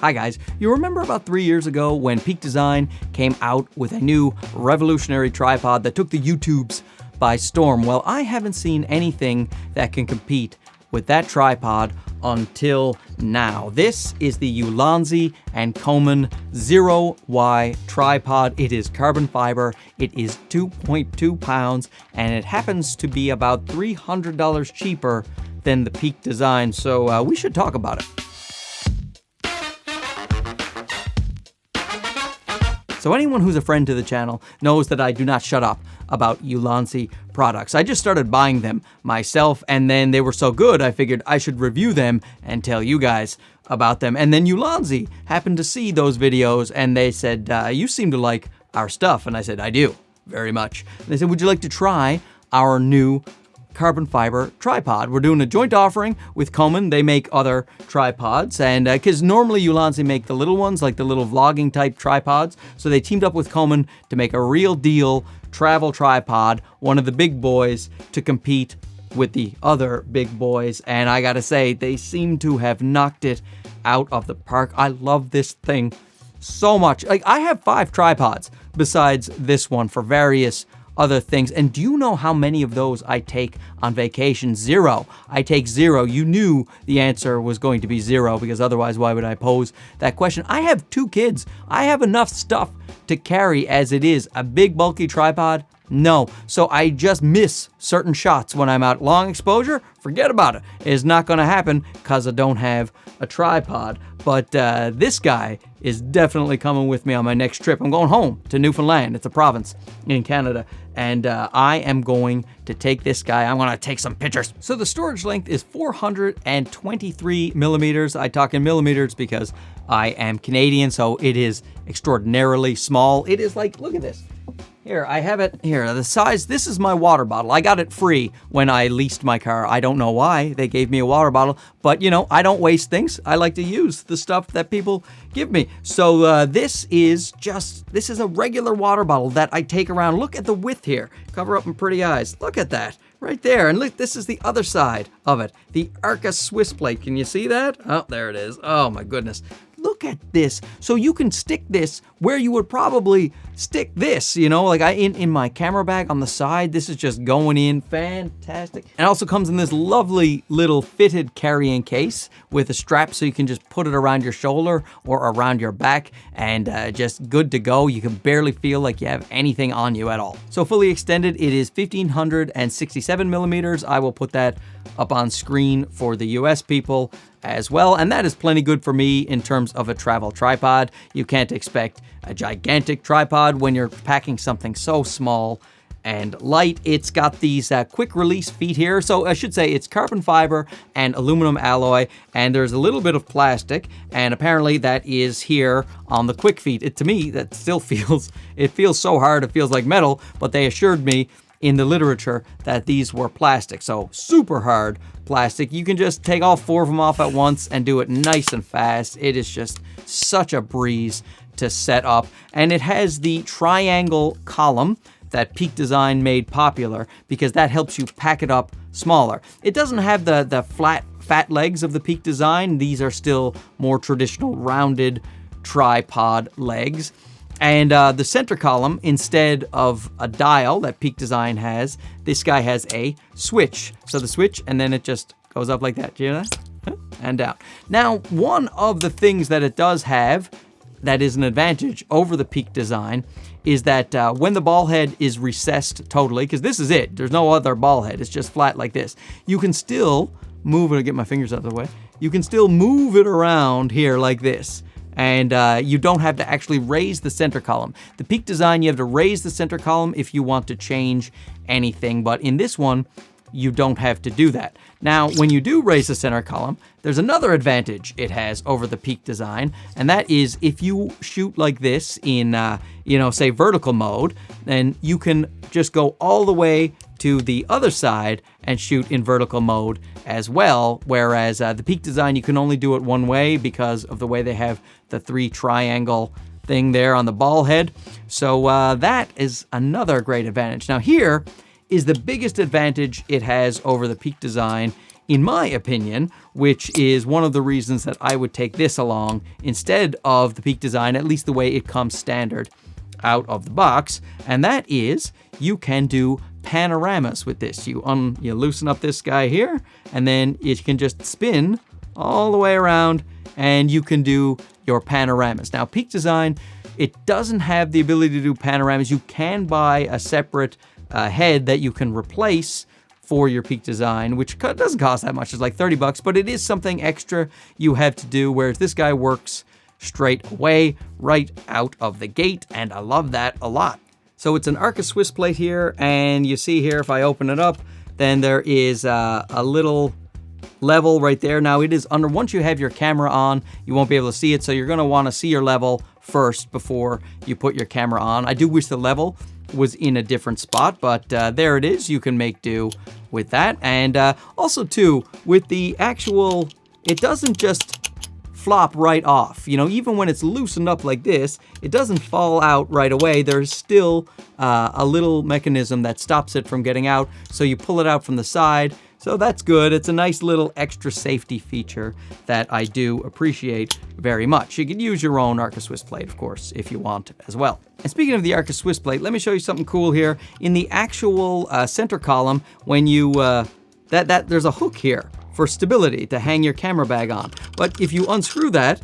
Hi guys, you remember about 3 years ago when Peak Design came out with a new revolutionary tripod that took the YouTubes by storm? Well, I haven't seen anything that can compete with that tripod until now. This is the Ulanzi and Coman Zero Y tripod. It is carbon fiber, it is 2.2 pounds, and it happens to be about $300 cheaper than the Peak Design, so we should talk about it. So anyone who's a friend to the channel knows that I do not shut up about Ulanzi products. I just started buying them myself, and then they were so good I figured I should review them and tell you guys about them. And then Ulanzi happened to see those videos and they said, you seem to like our stuff. And I said, I do, very much. And they said, would you like to try our new carbon fiber tripod? We're doing a joint offering with Coman. They make other tripods, and because normally Ulanzi make the little ones, like the little vlogging type tripods, so they teamed up with Coman to make a real deal travel tripod, one of the big boys, to compete with the other big boys. And I gotta say, they seem to have knocked it out of the park. I love this thing so much. Like, I have 5 tripods besides this one for various other things. And do you know how many of those I take on vacation? 0. I take 0. You knew the answer was going to be 0, because otherwise why would I pose that question? I have 2 kids. I have enough stuff to carry as it is. A big bulky tripod? No. So I just miss certain shots when I'm out. Long exposure? Forget about it. It's not going to happen because I don't have a tripod. But this guy is definitely coming with me on my next trip. I'm going home to Newfoundland. It's a province in Canada. And I am going to take this guy. I'm going to take some pictures. So the storage length is 423 millimeters. I talk in millimeters because I am Canadian, so it is extraordinarily small. It is like, look at this. Here, I have it here. The size, this is my water bottle. I got it free when I leased my car. I don't know why they gave me a water bottle, but you know, I don't waste things. I like to use the stuff that people give me. So this is a regular water bottle that I take around. Look at the width here. Cover up my pretty eyes. Look at that right there. And look, this is the other side of it. The Arca Swiss plate. Can you see that? Oh, there it is. Oh my goodness. Look at this. So you can stick this where you would probably stick this, you know, like in my camera bag on the side. This is just going in fantastic. It also comes in this lovely little fitted carrying case with a strap, so you can just put it around your shoulder or around your back, and just good to go. You can barely feel like you have anything on you at all. So fully extended, it is 1567 millimeters. I will put that up on screen for the US people as well, and that is plenty good for me in terms of a travel tripod. You can't expect a gigantic tripod when you're packing something so small and light. It's got these quick release feet here. So I should say it's carbon fiber and aluminum alloy, and there's a little bit of plastic, and apparently that is here on the quick feet. To me, that still feels so hard, it feels like metal, but they assured me in the literature that these were plastic, so super hard plastic. You can just take all 4 of them off at once and do it nice and fast. It is just such a breeze to set up, and it has the triangle column that Peak Design made popular because that helps you pack it up smaller. It doesn't have the fat legs of the Peak Design. These are still more traditional rounded tripod legs. And the center column, instead of a dial that Peak Design has, this guy has a switch. So the switch, and then it just goes up like that. Do you hear that? And down. Now, one of the things that it does have that is an advantage over the Peak Design is that when the ball head is recessed totally, because this is it, there's no other ball head, it's just flat like this, you can still move it, get my fingers out of the way, you can still move it around here like this. And you don't have to actually raise the center column. The Peak Design, you have to raise the center column if you want to change anything, but in this one, you don't have to do that. Now, when you do raise the center column, there's another advantage it has over the Peak Design, and that is if you shoot like this in, say vertical mode, then you can just go all the way to the other side and shoot in vertical mode as well, whereas the Peak Design, you can only do it one way because of the way they have the 3 triangle thing there on the ball head. So that is another great advantage. Now here is the biggest advantage it has over the Peak Design in my opinion, which is one of the reasons that I would take this along instead of the Peak Design, at least the way it comes standard out of the box. And that is, you can do panoramas with this. You loosen up this guy here, and then it can just spin all the way around, and you can do your panoramas. Now, Peak Design, it doesn't have the ability to do panoramas. You can buy a separate head that you can replace for your Peak Design, which doesn't cost that much. It's like 30 bucks, but it is something extra you have to do, whereas this guy works straight away, right out of the gate, and I love that a lot. So it's an Arca Swiss plate here, and you see here, if I open it up, then there is a little level right there. Now it is under, once you have your camera on, you won't be able to see it, so you're gonna wanna see your level first before you put your camera on. I do wish the level was in a different spot, but there it is. You can make do with that. And also too, with the actual, it doesn't just flop right off. You know, even when it's loosened up like this, it doesn't fall out right away. There's still a little mechanism that stops it from getting out. So you pull it out from the side. So that's good. It's a nice little extra safety feature that I do appreciate very much. You can use your own Arca Swiss plate, of course, if you want as well. And speaking of the Arca Swiss plate, let me show you something cool here. In the actual center column, when you, there's a hook here for stability to hang your camera bag on. But if you unscrew that,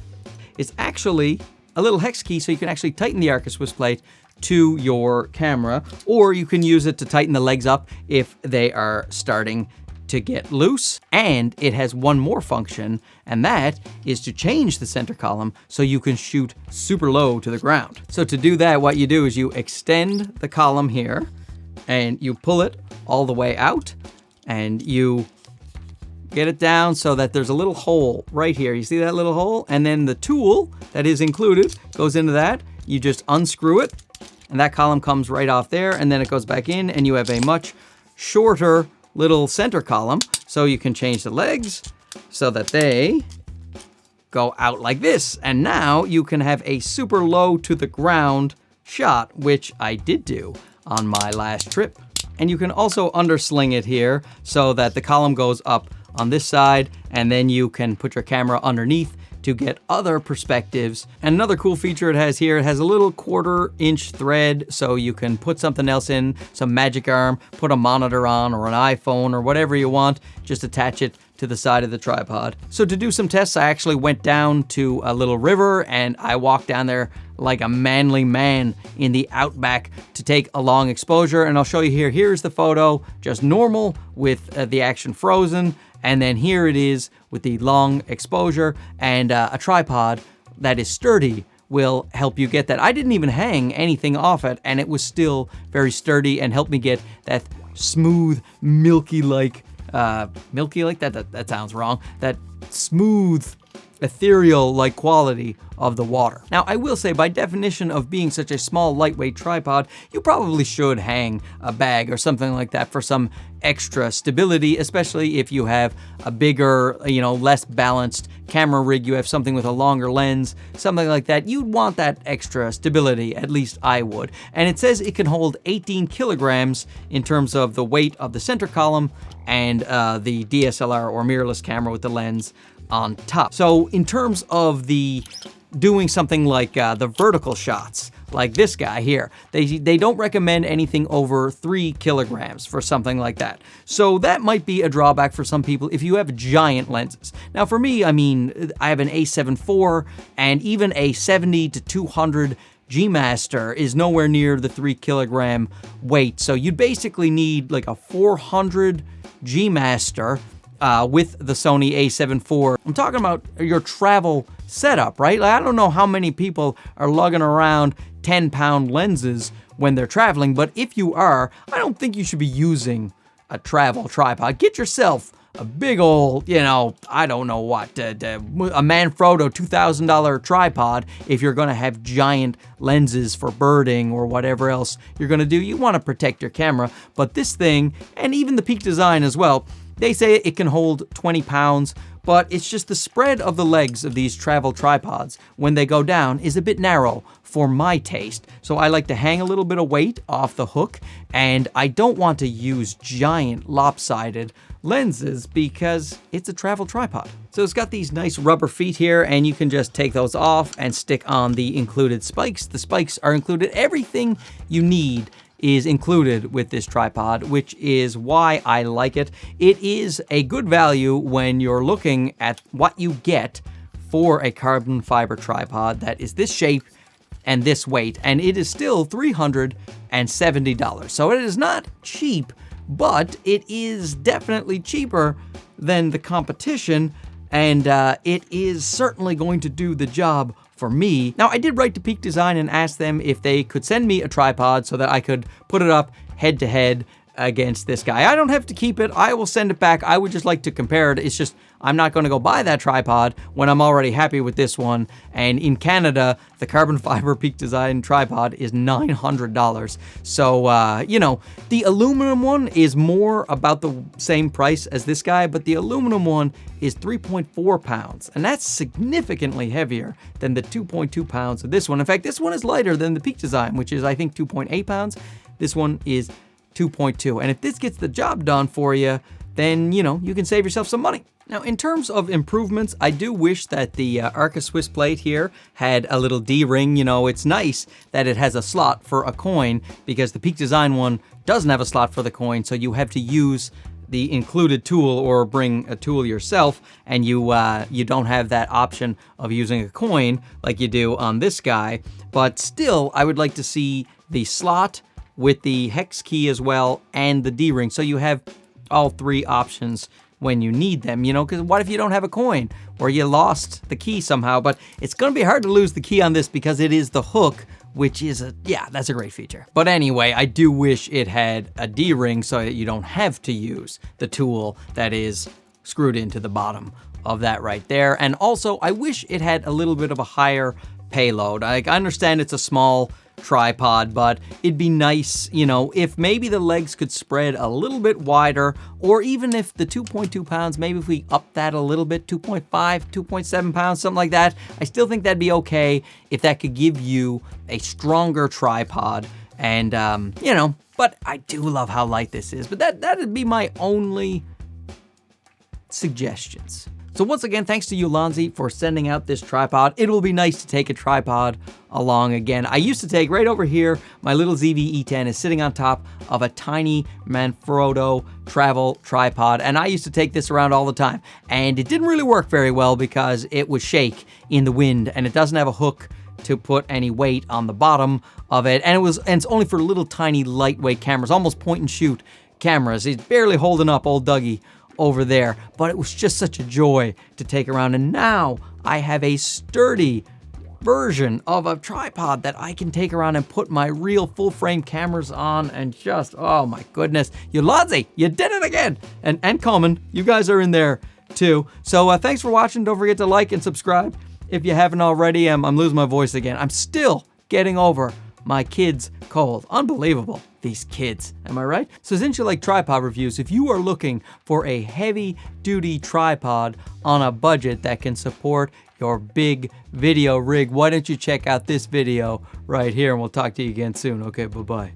it's actually a little hex key, so you can actually tighten the Arca Swiss plate to your camera, or you can use it to tighten the legs up if they are starting to get loose. And it has one more function, and that is to change the center column so you can shoot super low to the ground. So to do that, what you do is you extend the column here and you pull it all the way out, and you get it down so that there's a little hole right here. You see that little hole? And then the tool that is included goes into that. You just unscrew it, and that column comes right off there, and then it goes back in, and you have a much shorter little center column. So you can change the legs so that they go out like this. And now you can have a super low to the ground shot, which I did do on my last trip. And you can also undersling it here so that the column goes up on this side, and then you can put your camera underneath to get other perspectives. And another cool feature it has here, it has a little 1/4-inch thread, so you can put something else in, some magic arm, put a monitor on, or an iPhone, or whatever you want, just attach it to the side of the tripod. So to do some tests, I actually went down to a little river, and I walked down there like a manly man in the outback to take a long exposure. And I'll show you here. Here's the photo, just normal with the action frozen. And then here it is with the long exposure, and a tripod that is sturdy will help you get that. I didn't even hang anything off it, and it was still very sturdy and helped me get that smooth, milky-like, that sounds wrong, that smooth, ethereal-like quality of the water. Now, I will say, by definition of being such a small, lightweight tripod, you probably should hang a bag or something like that for some extra stability, especially if you have a bigger, less balanced camera rig, you have something with a longer lens, something like that. You'd want that extra stability, at least I would. And it says it can hold 18 kilograms in terms of the weight of the center column and the DSLR or mirrorless camera with the lens on top. So in terms of the doing something like the vertical shots, like this guy here, they don't recommend anything over 3 kilograms for something like that. So that might be a drawback for some people if you have giant lenses. Now for me, I have an A7 IV, and even a 70 to 200 G Master is nowhere near the 3 kilogram weight. So you'd basically need like a 400 G Master with the Sony A7 IV. I'm talking about your travel setup, right? Like, I don't know how many people are lugging around 10-pound lenses when they're traveling, but if you are, I don't think you should be using a travel tripod. Get yourself a big old, I don't know what, a Manfrotto $2,000 tripod if you're gonna have giant lenses for birding or whatever else you're gonna do. You wanna protect your camera, but this thing, and even the Peak Design as well, they say it can hold 20 pounds, but it's just the spread of the legs of these travel tripods when they go down is a bit narrow for my taste. So I like to hang a little bit of weight off the hook, and I don't want to use giant lopsided lenses because it's a travel tripod. So it's got these nice rubber feet here, and you can just take those off and stick on the included spikes. The spikes are included. Everything you need is included with this tripod, which is why I like it. It is a good value when you're looking at what you get for a carbon fiber tripod that is this shape and this weight, and it is still $370. So it is not cheap, but it is definitely cheaper than the competition, and it is certainly going to do the job for me. Now, I did write to Peak Design and ask them if they could send me a tripod so that I could put it up head to head against this guy. I don't have to keep it. I will send it back. I would just like to compare it. It's just, I'm not going to go buy that tripod when I'm already happy with this one. And in Canada, the carbon fiber Peak Design tripod is $900. So, you know, the aluminum one is more about the same price as this guy, but the aluminum one is 3.4 pounds. And that's significantly heavier than the 2.2 pounds of this one. In fact, this one is lighter than the Peak Design, which is, I think, 2.8 pounds. This one is 2.2. And if this gets the job done for you, then, you know, you can save yourself some money. Now, in terms of improvements, I do wish that the Arca Swiss plate here had a little D-ring. You know, it's nice that it has a slot for a coin because the Peak Design one doesn't have a slot for the coin, so you have to use the included tool or bring a tool yourself, and you don't have that option of using a coin like you do on this guy. But still, I would like to see the slot with the hex key as well and the D-ring, so you have all three options when you need them, you know, because what if you don't have a coin or you lost the key somehow? But it's going to be hard to lose the key on this because it is the hook, which is that's a great feature. But anyway, I do wish it had a D-ring so that you don't have to use the tool that is screwed into the bottom of that right there. And also, I wish it had a little bit of a higher payload. I understand it's a small tripod, but it'd be nice, you know, if maybe the legs could spread a little bit wider, or even if the 2.2 pounds, maybe if we up that a little bit, 2.5, 2.7 pounds, something like that. I still think that'd be okay if that could give you a stronger tripod. And, you know, but I do love how light this is, but that'd be my only suggestions. So once again, thanks to Ulanzi for sending out this tripod. It will be nice to take a tripod along again. I used to take right over here, my little ZV-E10 is sitting on top of a tiny Manfrotto travel tripod, and I used to take this around all the time. And it didn't really work very well because it would shake in the wind, and it doesn't have a hook to put any weight on the bottom of it. And it's only for little tiny lightweight cameras, almost point and shoot cameras. He's barely holding up old Dougie over there, but it was just such a joy to take around. And now I have a sturdy version of a tripod that I can take around and put my real full frame cameras on, and just, oh my goodness, Ulanzi, you did it again. And Coman, you guys are in there too. So thanks for watching. Don't forget to like and subscribe if you haven't already. I'm losing my voice again. I'm still getting over my kids' cold. Unbelievable, these kids, am I right? So since you like tripod reviews, if you are looking for a heavy-duty tripod on a budget that can support your big video rig, why don't you check out this video right here, and we'll talk to you again soon. Okay, bye-bye.